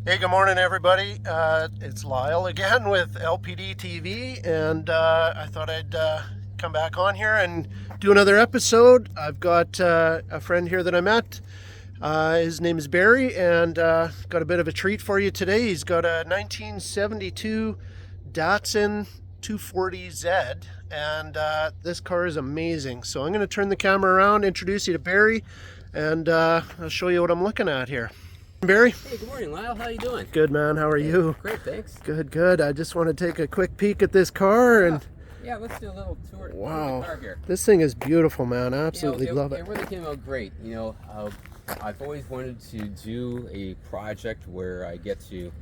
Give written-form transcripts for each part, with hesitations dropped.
Hey, good morning, everybody. It's Lyle again with LPD TV, and I thought I'd come back on here and do another episode. I've got a friend here that I met. His name is Barry, and got a bit of a treat for you today. He's got a 1972 Datsun 240Z, and this car is amazing. So I'm going to turn the camera around, introduce you to Barry, and I'll show you what I'm looking at here. Barry? Hey, good morning, Lyle. How you doing? Good, man. How are you? Great, thanks. Good, good. I just want to take a quick peek at this car and Yeah, let's do a little tour wow, of the car here. this thing is beautiful, man. I absolutely love it. It really came out great. I've always wanted to do a project where I get to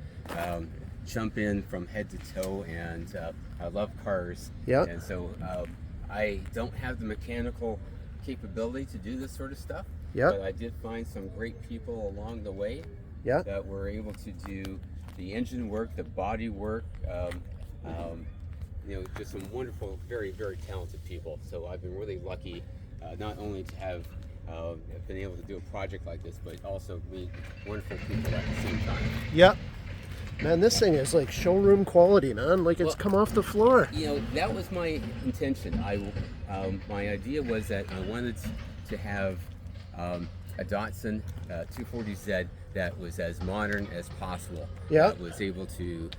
jump in from head to toe, and I love cars. Yeah. And so I don't have the mechanical capability to do this sort of stuff. Yeah. But I did find some great people along the way. Yeah. That were able to do the engine work, the body work. Just some wonderful, very, very talented people. So I've been really lucky, not only to have been able to do a project like this, but also meet wonderful people at the same time. Yeah. Man, this thing is like showroom quality, man. Like it's come off the floor. That was my intention. My idea was that I wanted to have a Datsun 240Z that was as modern as possible. Yeah. That was able to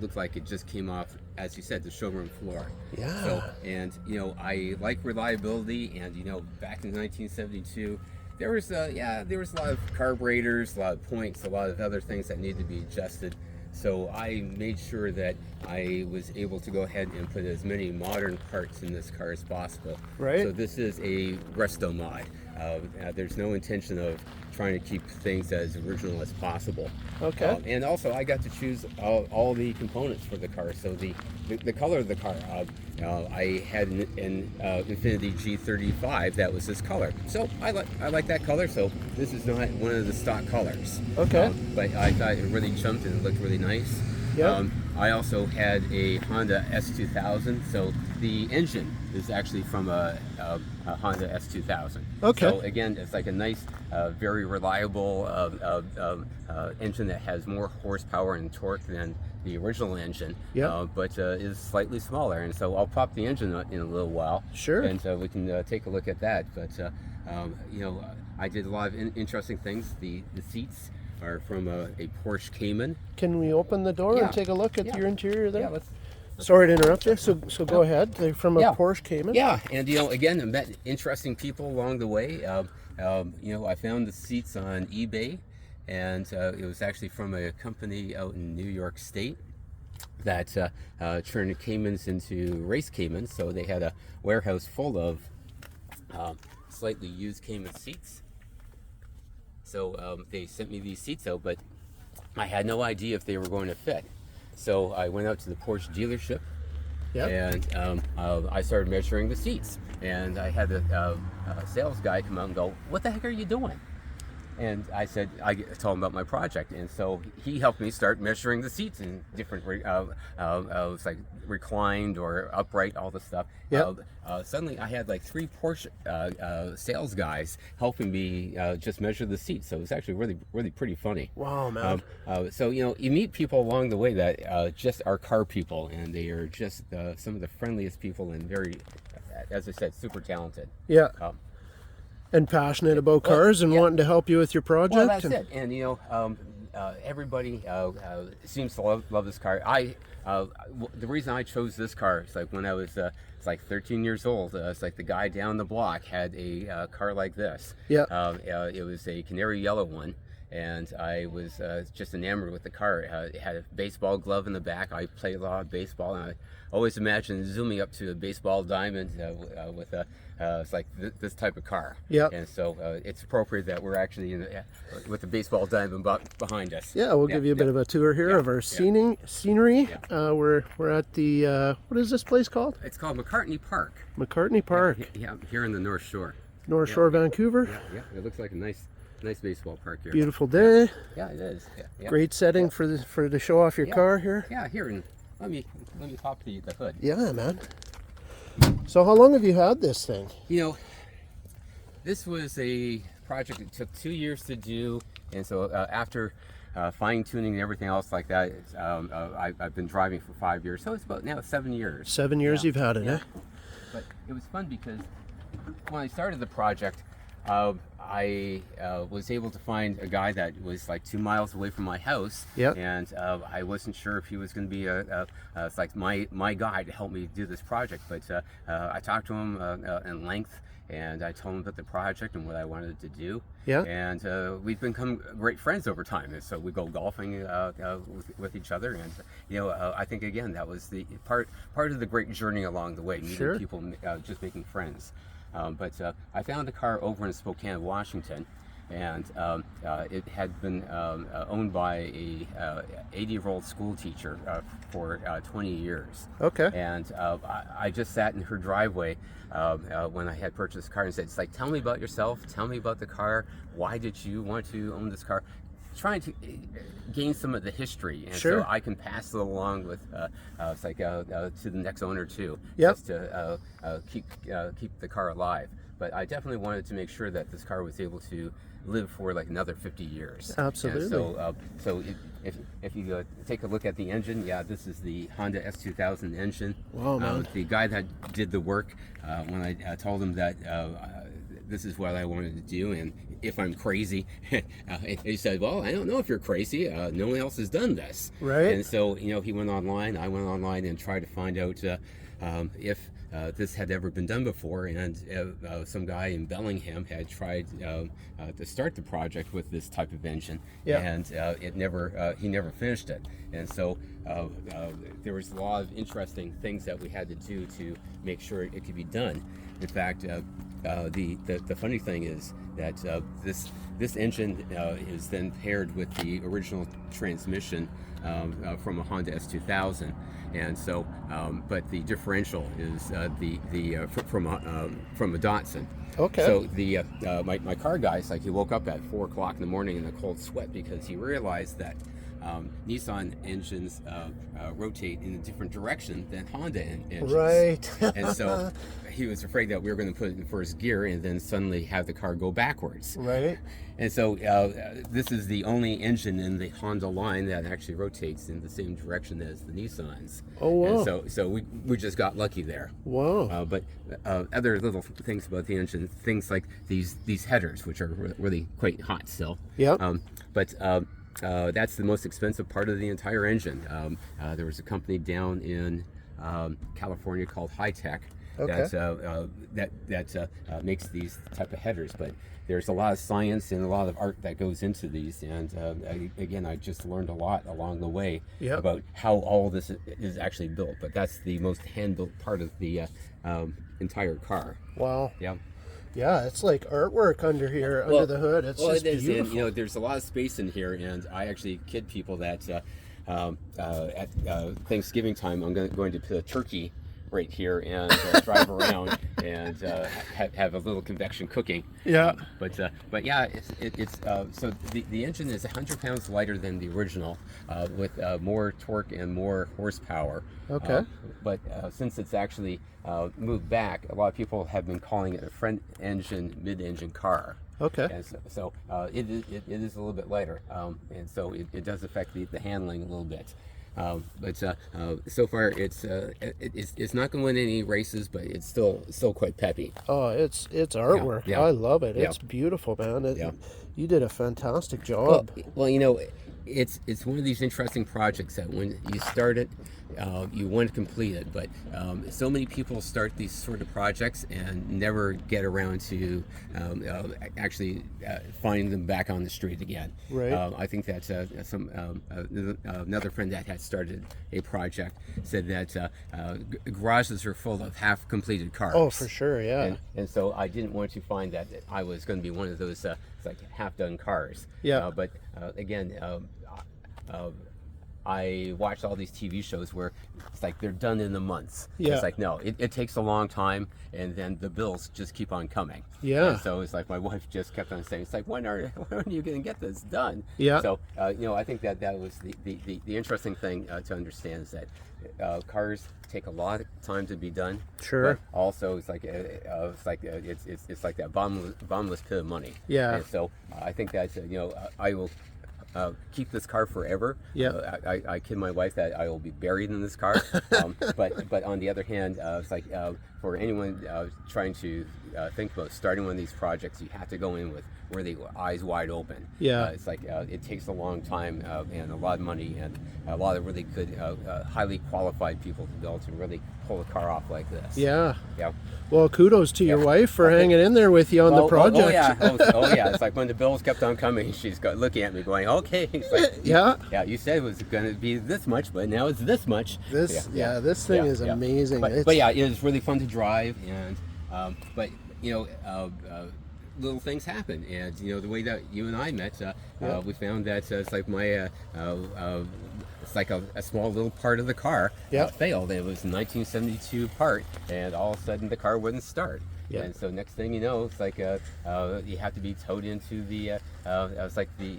look like it just came off, as you said, the showroom floor. Yeah. So, and I like reliability, and back in 1972, there was a lot of carburetors, a lot of points, a lot of other things that needed to be adjusted. So I made sure that I was able to go ahead and put as many modern parts in this car as possible. Right. So this is a resto-mod. There's no intention of trying to keep things as original as possible. Okay. And also, I got to choose all the components for the car. So the color of the car, I had an Infiniti G35 that was this color. So I like that color. So this is not one of the stock colors. Okay. But I thought it really jumped and it looked really nice. Yeah. I also had a Honda S2000, so the engine is actually from a Honda S2000. Okay. So again, it's like a nice, very reliable engine that has more horsepower and torque than the original engine. Yeah. But is slightly smaller, and so I'll pop the engine in a little while. Sure. And so we can take a look at that. But I did a lot of interesting things. The seats are from a Porsche Cayman. Can we open the door Yeah. and take a look at your interior there? Yeah, let's Sorry to interrupt you. So go ahead. They're from a Yeah. Porsche Cayman. Yeah, and again, I met interesting people along the way. I found the seats on eBay, and it was actually from a company out in New York State that turned Caymans into race Caymans. So they had a warehouse full of slightly used Cayman seats. So they sent me these seats out, but I had no idea if they were going to fit. So I went out to the Porsche dealership. Yep. And I started measuring the seats, and I had the sales guy come out and go, "What the heck are you doing?" And I told him about my project, and so he helped me start measuring the seats in different, it's like reclined or upright, all the stuff. Yep. Suddenly I had like 3 Porsche sales guys helping me just measure the seats, so it was actually really, really pretty funny. Wow, man. So you meet people along the way that just are car people, and they are just some of the friendliest people and very, as I said, super talented. Yeah. And passionate about cars and wanting to help you with your project. Well, that's it. And everybody seems to love this car. The reason I chose this car is like when I was it's like 13 years old. It's like the guy down the block had a car like this. Yeah. It was a canary yellow one. And I was just enamored with the car. It had a baseball glove in the back. I played a lot of baseball, and I always imagined zooming up to a baseball diamond with it's like this type of car. Yeah. And so it's appropriate that we're actually with the baseball diamond behind us. Yeah, we'll give you a bit of a tour here of our scenery. Yeah. We're at the what is this place called? It's called McCartney Park. McCartney Park. Yeah, here in the North Shore. North Shore, Vancouver. Yeah. It looks like a nice baseball park here. Beautiful day. Yeah, it is. Yeah. Great setting for to show off your car here. Yeah, here, and let me pop the hood. Yeah, man. So how long have you had this thing? This was a project that took 2 years to do, and so after fine tuning and everything else like that. I've been driving for 5 years, so it's about now 7 years. 7 years you've had it, eh? But it was fun because when I started the project, I was able to find a guy that was like 2 miles away from my house, and I wasn't sure if he was going to be it's like my guy to help me do this project. But I talked to him in length, and I told him about the project and what I wanted to do. And we've become great friends over time. And so we go golfing with each other, and I think again that was the part of the great journey along the way, meeting people, just making friends. But I found a car over in Spokane, Washington, and it had been owned by a 80-year-old school teacher for 20 years. And I just sat in her driveway when I had purchased the car and said, it's like, tell me about yourself, tell me about the car, why did you want to own this car? Trying to gain some of the history, and so I can pass it along with it's like to the next owner too, just to keep the car alive. But I definitely wanted to make sure that this car was able to live for like another 50 years. Absolutely. And so if you take a look at the engine, this is the Honda S2000 engine. Wow, man. The guy that did the work, when I told him that this is what I wanted to do, and if I'm crazy, he said, well, I don't know if you're crazy, no one else has done this. And so he went online, I went online and tried to find out if this had ever been done before, and some guy in Bellingham had tried to start the project with this type of engine, and he never finished it. And so there was a lot of interesting things that we had to do to make sure it could be done. In fact, the funny thing is that this engine is then paired with the original transmission from a Honda S2000, and so but the differential is from a Datsun. So my car guy's like, he woke up at 4 o'clock in the morning in a cold sweat because he realized that Nissan engines rotate in a different direction than Honda engines. And so he was afraid that we were going to put it in first gear and then suddenly have the car go backwards. And so this is the only engine in the Honda line that actually rotates in the same direction as the Nissans. And so we just got lucky there. But other little things about the engine, things like these headers, which are really quite hot still. But that's the most expensive part of the entire engine. There was a company down in California called High Tech that makes these type of headers, but there's a lot of science and a lot of art that goes into these, and again, I just learned a lot along the way about how all this is actually built. But that's the most hand-built part of the entire car. Yeah, it's like artwork under here, under the hood. It's just beautiful. And, there's a lot of space in here, and I actually kid people that at Thanksgiving time, I'm going to put a turkey right here and drive around and have a little convection cooking. But yeah, it's so the engine is 100 pounds lighter than the original, with more torque and more horsepower. But since it's actually moved back, a lot of people have been calling it a front engine, mid-engine car. And so it is a little bit lighter, and so it does affect the handling a little bit. But so far it's not going to win any races, but it's still quite peppy. It's artwork. I love it. It's beautiful, man. You did a fantastic job. Well, it's one of these interesting projects that when you start it, you want to complete it, but so many people start these sort of projects and never get around to actually finding them back on the street again. I think that another friend that had started a project said that garages are full of half-completed cars. Oh, for sure, And so I didn't want to find that I was going to be one of those like half-done cars. But again, I watched all these TV shows where it's like they're done in the months. It's like, no, it takes a long time, and then the bills just keep on coming. And so it's like my wife just kept on saying, it's like, when are you going to get this done? So I think that was the interesting thing to understand is that cars take a lot of time to be done. But also, it's like it's like that bottomless pit of money. And so I think that I will keep this car forever. Yeah. I kid my wife that I will be buried in this car. But on the other hand, it's like for anyone trying to think about starting one of these projects, you have to go in with really eyes wide open. Yeah. It's like it takes a long time and a lot of money and a lot of really good, highly qualified people to be able to really pull a car off like this. Yeah. Yeah. Well, kudos to your wife for hanging in there with you on the project. Oh yeah. Oh yeah. It's like when the bills kept on coming, she's looking at me going, okay. It's like, Yeah. Yeah, you said it was going to be this much, but now it's this much. This thing is amazing. But yeah, it was really fun to drive, and but you know, little things happen, and you know the way that you and I met, we found that it's like my it's like a small little part of the car failed. It was a 1972 part, and all of a sudden the car wouldn't start. Yeah. And so next thing you know, it's like you have to be towed into the it's like the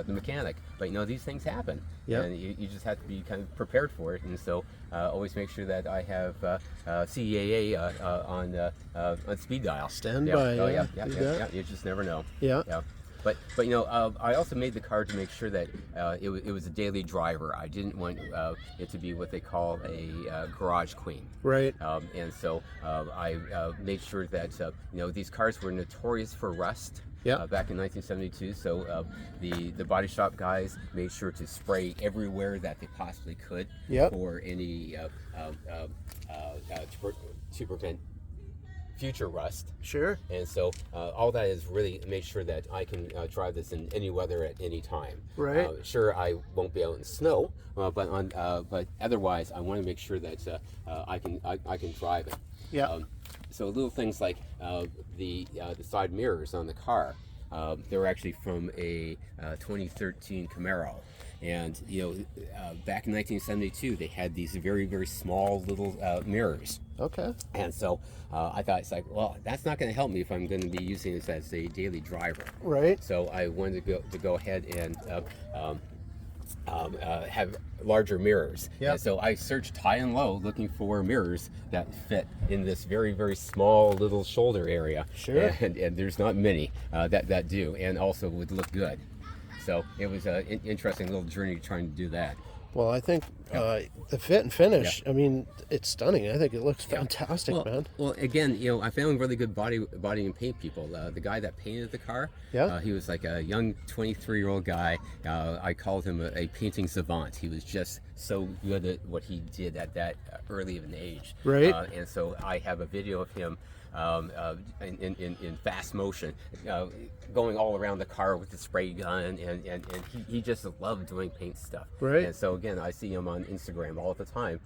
mechanic. But you know these things happen, and you just have to be kind of prepared for it. And so always make sure that I have CAA on speed dial. Stand by. Oh yeah. You just never know. Yeah. But you know, I also made the car to make sure that it was a daily driver. I didn't want it to be what they call a garage queen. Right. And so I made sure that you know these cars were notorious for rust. Back in 1972, so the body shop guys made sure to spray everywhere that they possibly could for any to prevent future rust. Sure. And so all that is really make sure that I can drive this in any weather at any time. Right. Sure, I won't be out in snow, but otherwise I want to make sure that I can drive it. Yeah. So little things like the side mirrors on the car, they were actually from a 2013 Camaro. And you know, back in 1972, they had these very, very small little mirrors. Okay. And so I thought, it's like, well, that's not going to help me if I'm going to be using this as a daily driver. Right. So I wanted to go ahead and have larger mirrors. Yeah. And so I searched high and low looking for mirrors that fit in this very, very small little shoulder area. Sure. And there's not many that do, and also would look good. So it was an interesting little journey trying to do that. Well, I think the fit and finish, I mean, it's stunning. I think it looks fantastic, man. Well, again, you know, I found really good body and paint people. The guy that painted the car, he was like a young 23-year-old guy. I called him a painting savant. He was just so good at what he did at that early of an age. Right. And so I have a video of him in fast motion, going all around the car with the spray gun, and he just loved doing paint stuff. Right. And so again, I see him on Instagram all the time,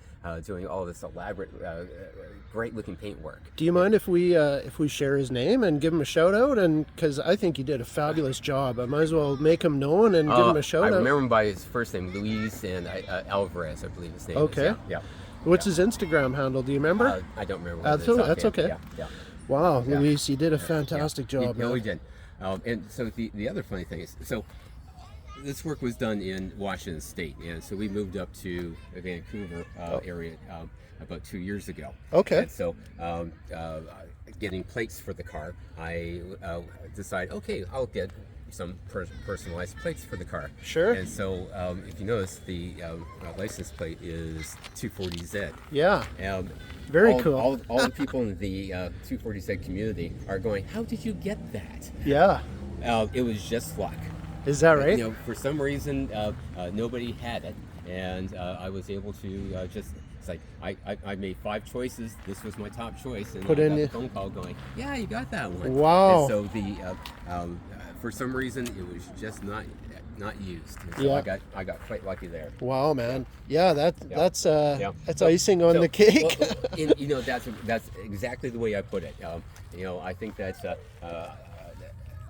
doing all this elaborate, great looking paint work. Do you mind if we share his name and give him a shout out? And because I think he did a fabulous job, I might as well make him known and give him a shout out. I remember him by his first name, Luis, and Alvarez, I believe his name is. Okay. Yeah. What's his Instagram handle? Do you remember? I don't remember. That's okay. Yeah. Wow, Luis, you did a fantastic job. No, he did. And so the other funny thing is, so this work was done in Washington State, and so we moved up to the Vancouver area about 2 years ago. Okay. And so getting plates for the car, I decided, okay, I'll get some personalized plates for the car. Sure. And so if you notice, the license plate is 240Z. Yeah. Very cool. All the people in the 240Z community are going, how did you get that? Yeah. It was just luck. Is that right? You know, for some reason, nobody had it, and I was able to just. It's like I made 5 choices. This was my top choice, and I got a phone call going, "Yeah, you got that one." Wow! And so the for some reason it was just not used. And so I got quite lucky there. Wow, man! Yeah, that's icing on the cake. Well, you know, that's exactly the way I put it. You know, I think that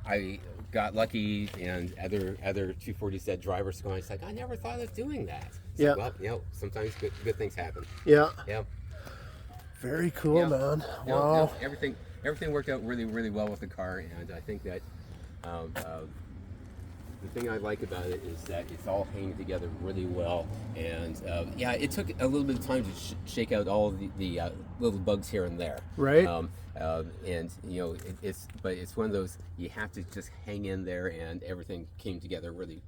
I got lucky, and other 240Z drivers going, it's like, I never thought of doing that. It's like, well, you know, sometimes good things happen. Yeah. Yeah. Very cool, man. Wow. No, everything worked out really, really well with the car, and I think that the thing I like about it is that it's all hanging together really well, and it took a little bit of time to shake out all of the little bugs here and there. Right. And it's one of those, you have to just hang in there, and everything came together really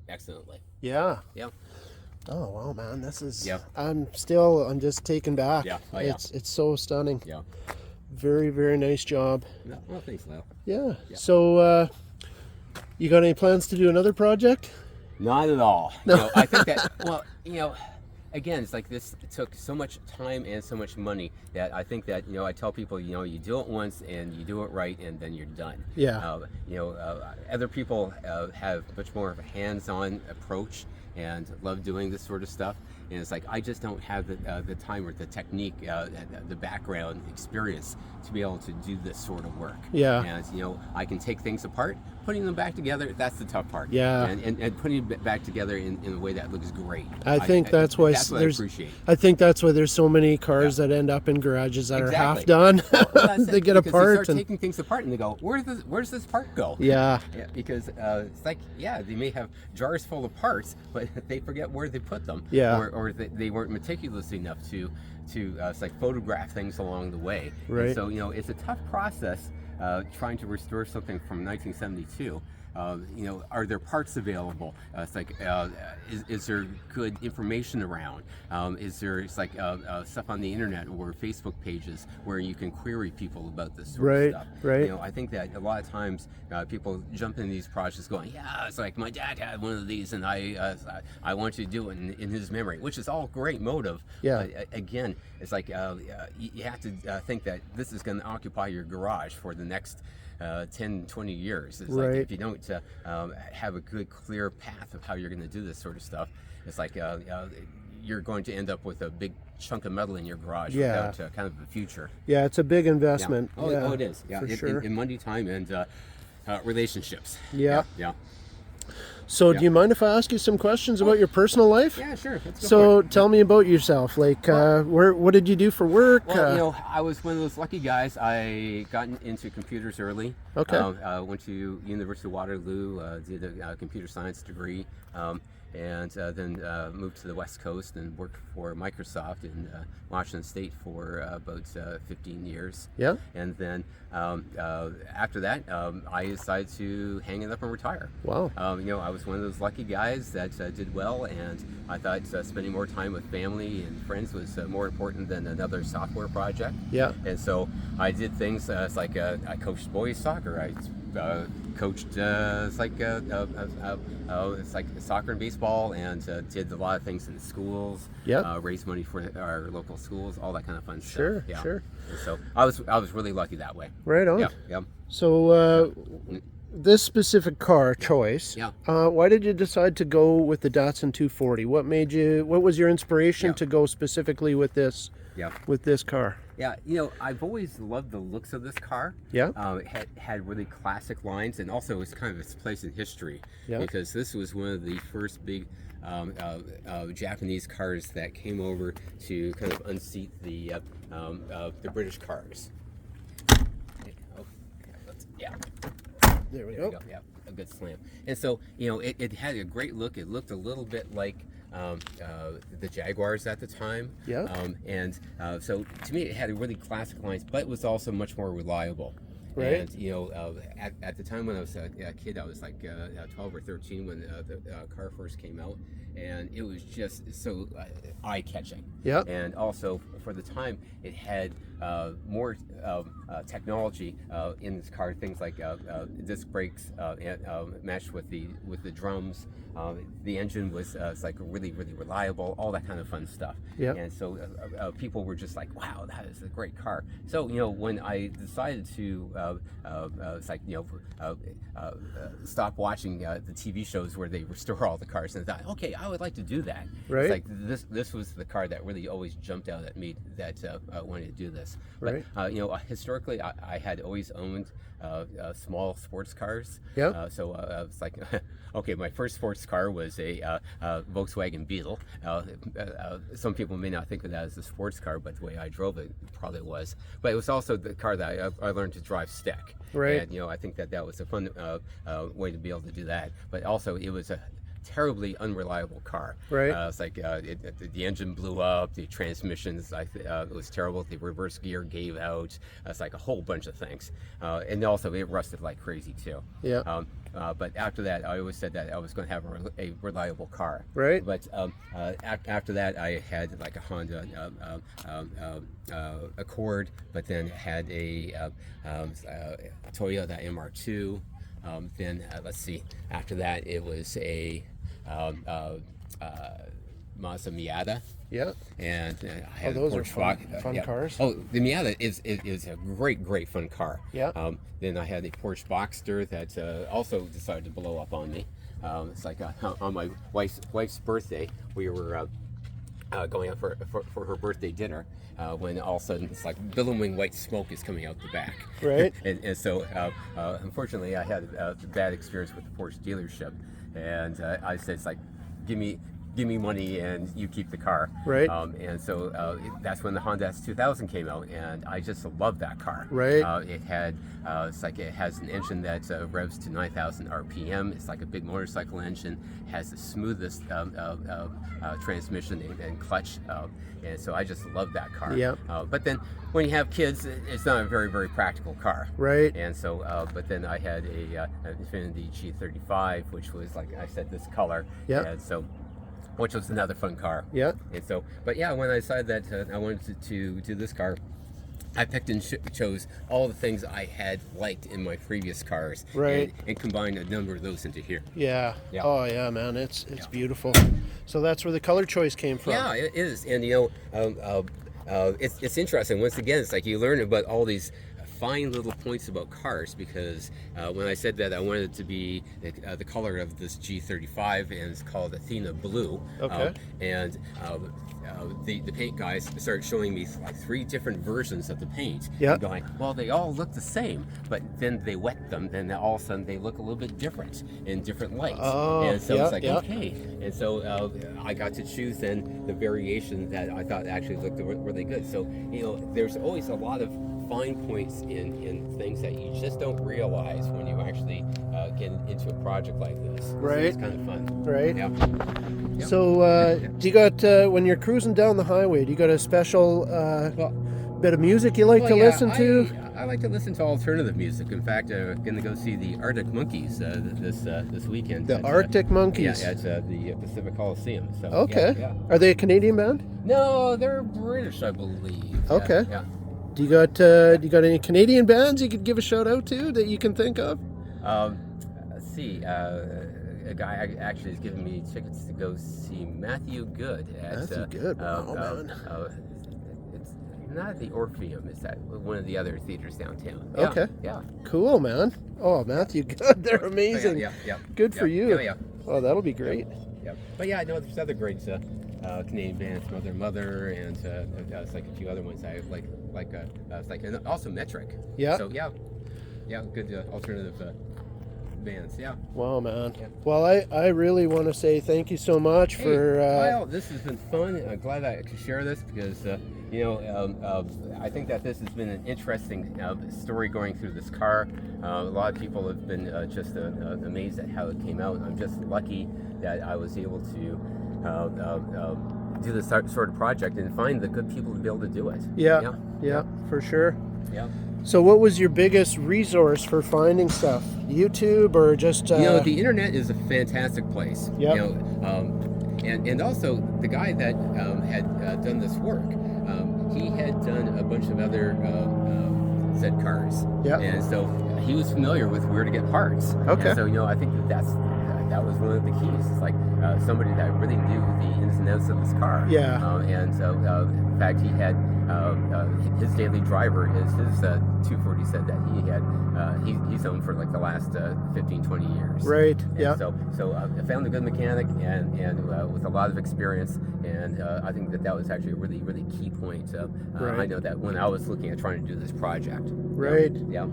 excellently. Yeah. Yeah. Oh wow, man, this is. Yeah. I'm just taken back. Yeah. Oh, yeah. It's so stunning. Yeah. Very, very nice job. No, well, thanks, Lyle. Yeah. So, you got any plans to do another project? Not at all. No. I think that, well, again, it's like this took so much time and so much money that I think that, I tell people, you do it once and you do it right, and then you're done. Yeah. Other people have much more of a hands-on approach and love doing this sort of stuff. And it's like, I just don't have the time or the technique, the background experience to be able to do this sort of work. Yeah. And, I can take things apart, putting them back together, that's the tough part. Yeah. And putting it back together in a way that looks great. I think that's why that's what I appreciate. I think that's why there's so many cars that end up in garages that are half done. Well, they get because apart they start taking things apart and they go, where's this part go? Yeah. Because it's like, they may have jars full of parts, but they forget where they put them. Yeah. Or they weren't meticulous enough to it's like photograph things along the way. Right. And so it's a tough process trying to restore something from 1972. Are there parts available? It's like, is there good information around? Is there stuff on the internet or Facebook pages where you can query people about this sort of stuff? Right. I think that a lot of times people jump into these projects going, it's like my dad had one of these and I want you to do it in his memory, which is all great motive. Yeah. Again, it's like you have to think that this is going to occupy your garage for the next 10, 20 years. It's like, if you don't have a good, clear path of how you're going to do this sort of stuff, it's like you're going to end up with a big chunk of metal in your garage without kind of a future. Yeah, it's a big investment. Yeah. Oh, it is. Yeah, for sure. In money, time, and relationships. Yeah. Yeah. So, do you mind if I ask you some questions about your personal life? Yeah, sure. Let's go So, for it. tell me about yourself. Like, what did you do for work? Well, I was one of those lucky guys. I got into computers early. Okay. Went to University of Waterloo, did a computer science degree, and then moved to the West Coast and worked for Microsoft in Washington State for about 15 years. Yeah. And then after that, I decided to hang it up and retire. Wow. I was one of those lucky guys that did well, and I thought spending more time with family and friends was more important than another software project. Yeah. And so I did things like I coached boys soccer. I coached it's like soccer and baseball, and did a lot of things in the schools. Yeah. Raised money for our local schools, all that kind of fun stuff. Sure. Yeah. Sure. And so I was really lucky that way. Right on. Yeah. Yeah. So, this specific car choice. Yeah. Why did you decide to go with the Datsun 240? What was your inspiration to go specifically with this? Yeah. With this car. Yeah, I've always loved the looks of this car. Yeah. It had really classic lines, and also it's kind of its place in history. Yeah. Because this was one of the first big Japanese cars that came over to kind of unseat the British cars. Yeah. There we There go. we go. Yeah, a good slam. And so, it had a great look. It looked a little bit like the Jaguars at the time. Yeah. So to me, it had really classic lines, but it was also much more reliable. Right. And at the time when I was a kid, I was like 12 or 13 when the car first came out, and it was just so eye-catching. Yeah. And also for the time, it had more technology in this car. Things like disc brakes matched with the drums. The engine was like really, really reliable. All that kind of fun stuff. Yeah. And so people were just like, "Wow, that is a great car." So when I decided to stop watching the TV shows where they restore all the cars, and I thought, okay, I would like to do that. Right. It's like this was the car that really always jumped out at me that I wanted to do this. Right. But historically, I had always owned small sports cars. Yeah. So it's like, okay, my first sports car was a Volkswagen Beetle. Some people may not think of that as a sports car, but the way I drove it probably was. But it was also the car that I learned to drive stick. Right. And I think that was a fun way to be able to do that. But also, it was a terribly unreliable car. Right. It's like the engine blew up, the transmission it was terrible, the reverse gear gave out. It's like a whole bunch of things, and also it rusted like crazy too. Yeah. But after that, I always said that I was going to have a reliable car. Right. But after that, I had like a Honda Accord, but then had a Toyota MR2. Then let's see. After that, it was a Mazda Miata. Yeah. And I had those a are Porsche fun cars. Oh, the Miata is a great fun car. Yeah. Then I had a Porsche Boxster that also decided to blow up on me. It's like on my wife's birthday, we were going out for her birthday dinner, when all of a sudden it's like billowing white smoke is coming out the back. Right. and so unfortunately I had a bad experience with the Porsche dealership, and I said, it's like, give me money and you keep the car. Right. And so that's when the Honda S2000 came out, and I just loved that car. Right. It had it's like it has an engine that revs to 9,000 RPM. It's like a big motorcycle engine. Has the smoothest transmission and clutch, and so I just love that car. Yeah. But then when you have kids, it's not a very practical car. Right. And so, but then I had an Infiniti G35, which was, like I said, this color. Yeah. And so, which was another fun car. Yeah. And so, but yeah, when I decided that I wanted to do this car, I picked and chose all the things I had liked in my previous cars, right, and combined a number of those into here. Yeah. Yeah. Oh yeah, man, it's beautiful. So that's where the color choice came from. Yeah, it is, and it's interesting. Once again, it's like you learn about all these fine little points about cars, because when I said that I wanted it to be the color of this G35, and it's called Athena Blue. Okay. And the paint guys started showing me like 3 different versions of the paint. Yeah. And going, well, they all look the same, but then they wet them, then all of a sudden they look a little bit different in different lights. Oh, and so it's like, yeah. okay. And so I got to choose then the variation that I thought actually looked really good. So, there's always a lot of fine points in things that you just don't realize when you actually get into a project like this. Right. So it's kind of fun. Right. Yeah. Yep. So do you got, when you're cruising down the highway, do you got a special bit of music you like to listen to? I like to listen to alternative music. In fact, I'm going to go see the Arctic Monkeys this weekend. The Arctic Monkeys? Yeah, at the Pacific Coliseum. So, okay. Yeah. Are they a Canadian band? No, they're British, I believe. Okay. Yeah. Do you got any Canadian bands you could give a shout out to that you can think of? Let's see. A guy actually has given me tickets to go see Matthew Good. Matthew Good, wow, man. It's not at the Orpheum. It's at one of the other theaters downtown. Yeah, okay. Yeah. Cool, man. Oh, Matthew Good. They're amazing. Yeah. Good for you. Yeah. Oh, that'll be great. Yeah. But yeah, I know there's other great Canadian bands, Mother, and it's like a few other ones I like and also Metric. Yeah. So yeah, good alternative bands. Yeah. Wow, man. Yeah. Well, I really want to say thank you so much for. Kyle, this has been fun. I'm glad I could share this because I think that this has been an interesting story going through this car. A lot of people have been just amazed at how it came out. I'm just lucky that I was able to do this sort of project and find the good people to be able to do it. Yeah, for sure. Yeah. So what was your biggest resource for finding stuff? YouTube or just... the internet is a fantastic place. Yep. And also the guy that had done this work, he had done a bunch of other Z cars. Yeah. And so he was familiar with where to get parts. Okay. And so, I think that was one of the keys. It's like somebody that really knew the ins and outs of this car. Yeah. And so, in fact, he had his daily driver is his 240 said that he had he's owned for like the last 15, 20 years. Right. And yeah. So I found a good mechanic and with a lot of experience, and I think that was actually a really, really key point. Right. I know that when I was looking at trying to do this project. Right. Yeah.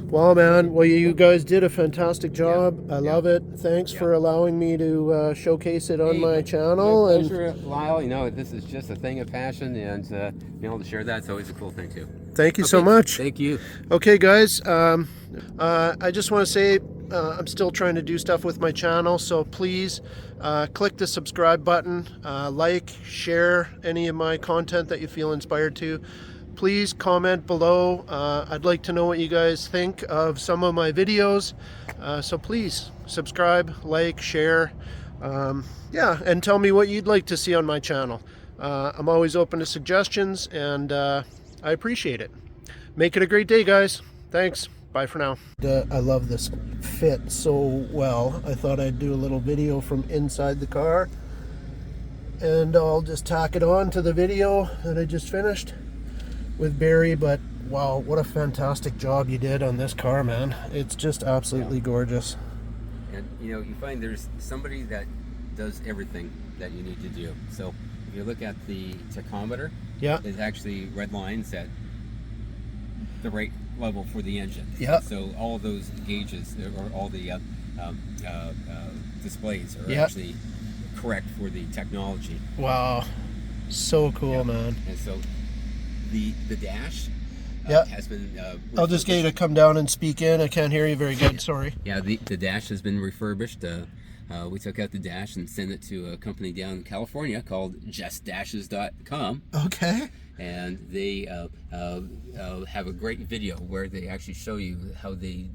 Well, man, you guys did a fantastic job. I love it. Thanks for allowing me to showcase it on my channel. My pleasure, Lyle. This is just a thing of passion, and being able to share that's always a cool thing too. Thank you so much. Thank you. Okay, guys. I just want to say I'm still trying to do stuff with my channel, so please click the subscribe button, like, share any of my content that you feel inspired to. Please comment below. I'd like to know what you guys think of some of my videos. So please subscribe, like, share. Yeah, and tell me what you'd like to see on my channel. I'm always open to suggestions, and I appreciate it. Make it a great day, guys. Thanks. Bye for now. I love this fit so well. I thought I'd do a little video from inside the car, and I'll just tack it on to the video that I just finished with Barry. But wow, what a fantastic job you did on this car, man. It's just absolutely gorgeous. And you know, you find there's somebody that does everything that you need to do. So if you look at the tachometer, Yeah. there's actually red lines at the right level for the engine. Yeah. So all of those gauges, or all the displays are Yeah. actually correct for the technology. Wow, so cool, Yeah. man. And so the dash Yeah. has been I'll just get you to come down and speak in. I can't hear you very good, sorry. Yeah, the dash has been refurbished. We took out the dash and sent it to a company down in California called justdashes.com. Okay. And they have a great video where they actually show you how they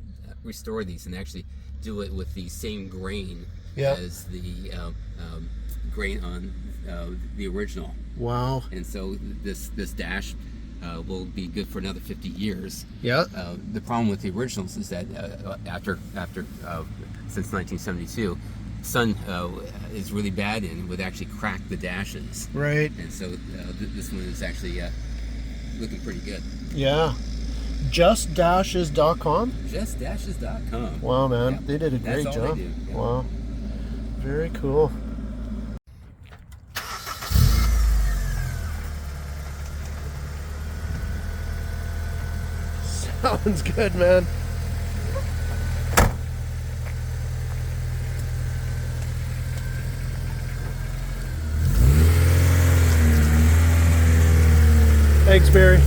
restore these and actually do it with the same grain Yeah. as the grain on the original. Wow. And so this dash will be good for another 50 years. Yeah. The problem with the originals is that after since 1972, sun is really bad and would actually crack the dashes. Right. And so this one is actually looking pretty good. Yeah. Justdashes.com? Justdashes.com. Wow, man. Yep. They did a great That's all job. they do. Yep. Wow. Very cool. Sounds good, man. Thanks, Barry.